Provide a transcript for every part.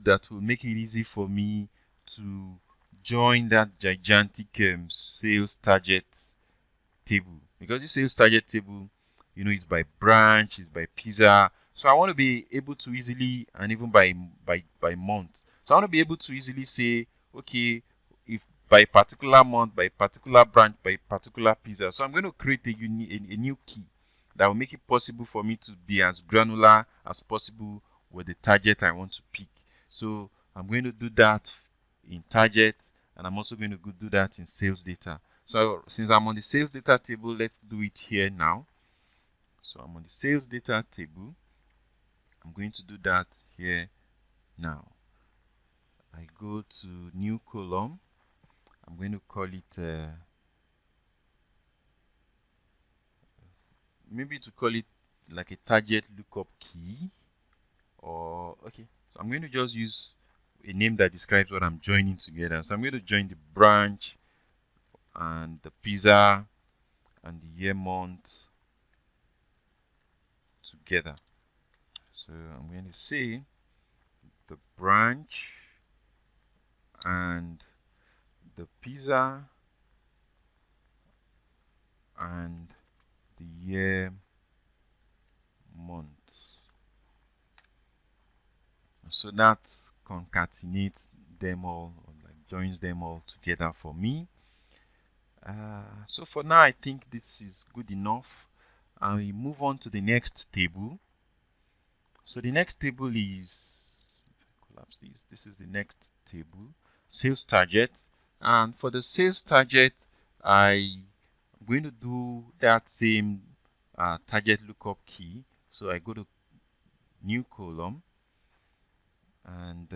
that will make it easy for me to join that gigantic sales target table, because this sales target table, is by branch, is by pizza. So I want to be able to easily, and even by month. So I want to be able to easily say, okay, if by particular month, by particular branch, by particular pizza. So I'm going to create a new key that will make it possible for me to be as granular as possible with the target I want to pick. So I'm going to do that in target, and I'm also going to do that in sales data. So since I'm on the sales data table, let's do it here now. So I'm on the sales data table. I'm going to do that here now. I go to new column. I'm going to call it maybe to call it like a target lookup key, or okay, so I'm going to just use a name that describes what I'm joining together. So I'm going to join the branch and the pizza and the year month together. So I'm going to say the branch and the pizza and the year month. So that concatenates them all, or like joins them all together for me. So for now, I think this is good enough. And we move on to the next table. So the next table is, collapse this. This is the next table, sales target. And for the sales target, I'm going to do that same target lookup key. So I go to new column, and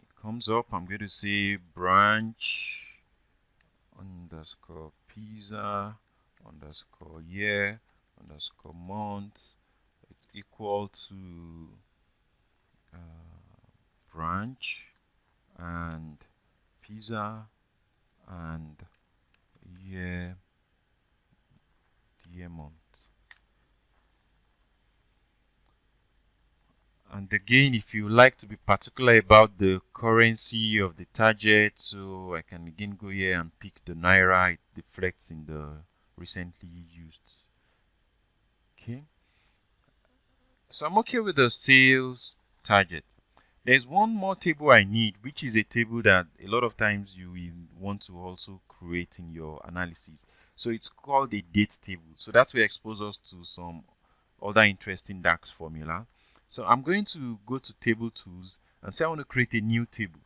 it comes up. I'm going to say branch underscore pizza underscore year underscore month. It's equal to branch and pizza and year month. And again, if you like to be particular about the currency of the target, so I can again go here and pick the Naira. It reflects in the recently used. Okay, so I'm okay with the sales target. There's one more table I need, which is a table that a lot of times you will want to also create in your analysis. So it's called a date table. So that will expose us to some other interesting DAX formula. So I'm going to go to table tools and say I want to create a new table.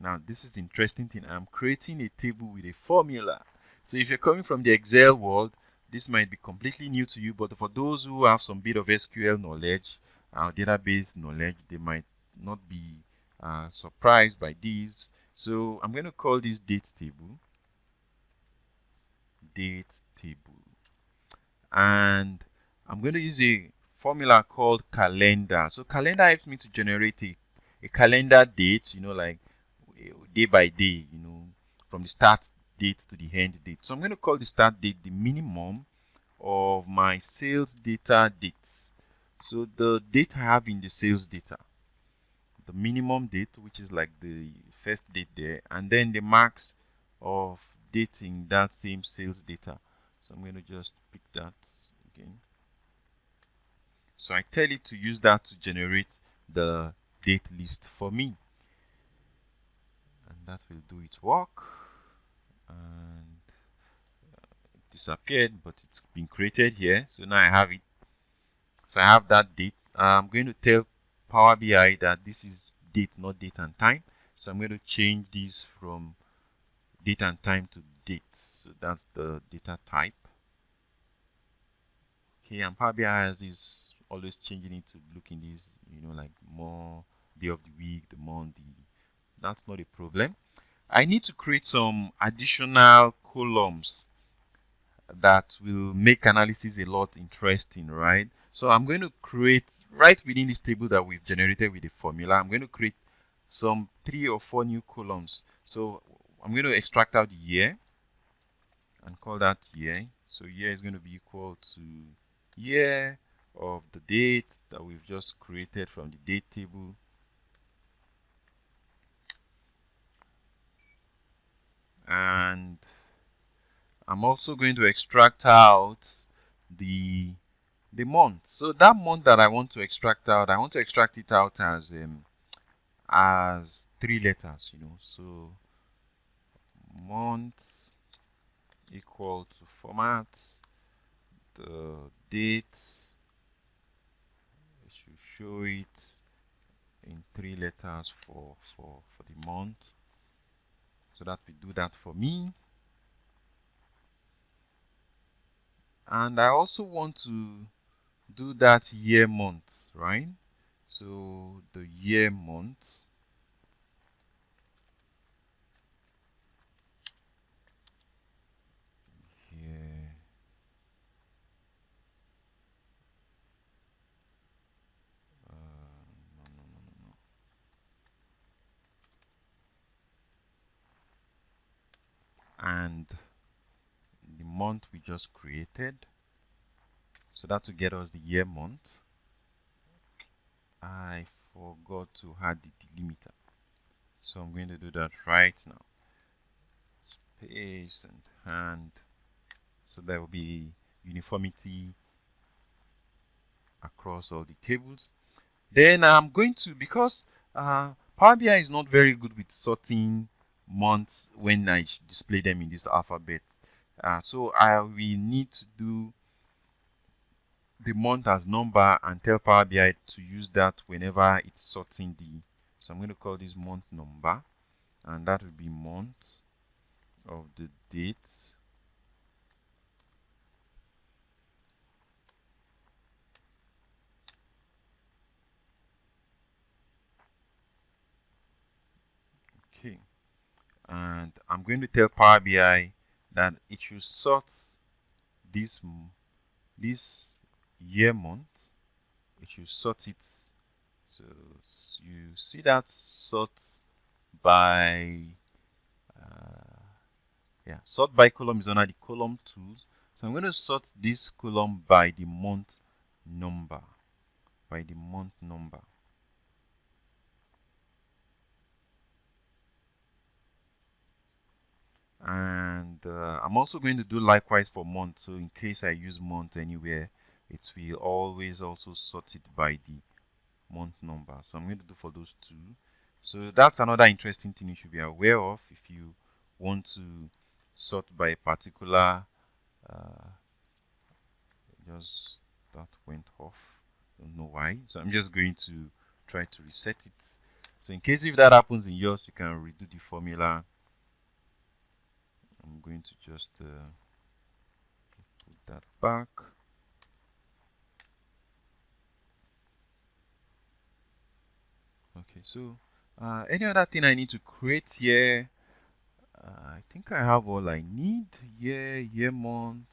Now this is the interesting thing. I'm creating a table with a formula. So if you're coming from the Excel world, this might be completely new to you, but for those who have some bit of SQL knowledge, database knowledge, they might not be surprised by these. So I'm going to call this date table, and I'm going to use a formula called calendar. So calendar helps me to generate a calendar date, like day by day, from the start date to the end date. So I'm going to call the start date the minimum of my sales data dates. So the date I have in the sales data, the minimum date, which is like the first date there, and then the max of dating that same sales data. So I'm going to just pick that again. So I tell it to use that to generate the date list for me, and that will do its work. And it disappeared, but it's been created here. So now I have it. So I have that date. I'm going to tell Power BI that this is date, not date and time. So I'm going to change this from date and time to date. So that's the data type. Okay, and Power BI is always changing it to look in this, like more day of the week, the month. That's not a problem. I need to create some additional columns that will make analysis a lot interesting, right? So I'm going to create, right within this table that we've generated with the formula, I'm going to create some 3 or 4 new columns. So I'm going to extract out the year and call that year. So year is going to be equal to year of the date that we've just created from the date table. And I'm also going to extract out the month. So that month that I want to extract out, I want to extract it out as 3 letters, So month equal to format, the date, I should show it in 3 letters for the month. So that will do that for me. And I also want to do that year month, right? So the year month, here, no. And the month we just created. So that will get us the year month. I forgot to add the delimiter. So I'm going to do that right now. Space and so there will be uniformity across all the tables. Then I'm going to, because Power BI is not very good with sorting months when I display them in this alphabet. So I will need to do the month as number and tell Power BI to use that whenever it's sorting the. So I'm going to call this month number, and that will be month of the date. Okay, and I'm going to tell Power BI that it should sort this year month. It should sort it. So you see that sort by sort by column is under the column tools. So I'm going to sort this column by the month number. And I'm also going to do likewise for month. So in case I use month anywhere, it will always also sort it by the month number. So I'm going to do for those two. So that's another interesting thing you should be aware of if you want to sort by a particular just that went off, don't know why. So I'm just going to try to reset it. So in case if that happens in yours, you can redo the formula. I'm going to just put that back. Okay, so any other thing I need to create here? I think I have all I need. Year, month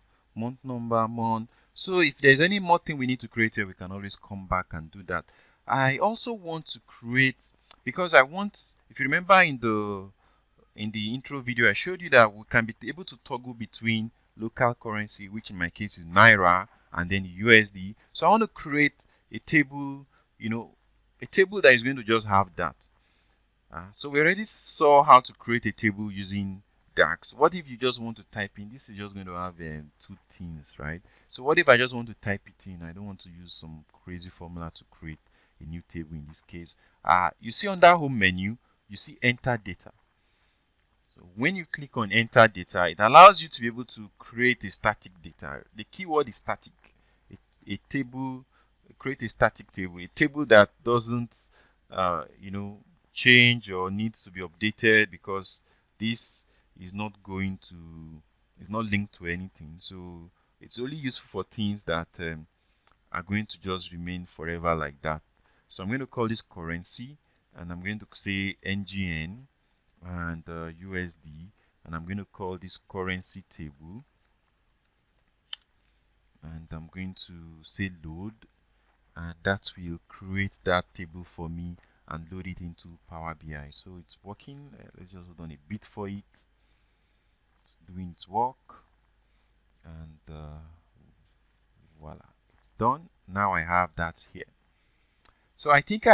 number, month. So if there's any more thing we need to create here, we can always come back and do that. I also want to create, because I want, if you remember in the intro video, I showed you that we can be able to toggle between local currency, which in my case is Naira, and then USD. So I want to create a table, a table that is going to just have that. So we already saw how to create a table using DAX. What if you just want to type in? This is just going to have two things, right? So what if I just want to type it in? I don't want to use some crazy formula to create a new table in this case. You see on that home menu, you see enter data. So when you click on enter data, it allows you to be able to create a static data. The keyword is static. A table, create a static table, a table that doesn't, change or needs to be updated, because this is not going to, it's not linked to anything. So it's only useful for things that are going to just remain forever like that. So I'm going to call this currency, and I'm going to say NGN and USD, and I'm going to call this currency table, and I'm going to say load, and that will create that table for me and load it into Power BI. So it's working. Let's just hold on a bit for it. It's doing its work, and voila, it's done. now I have that here. So I think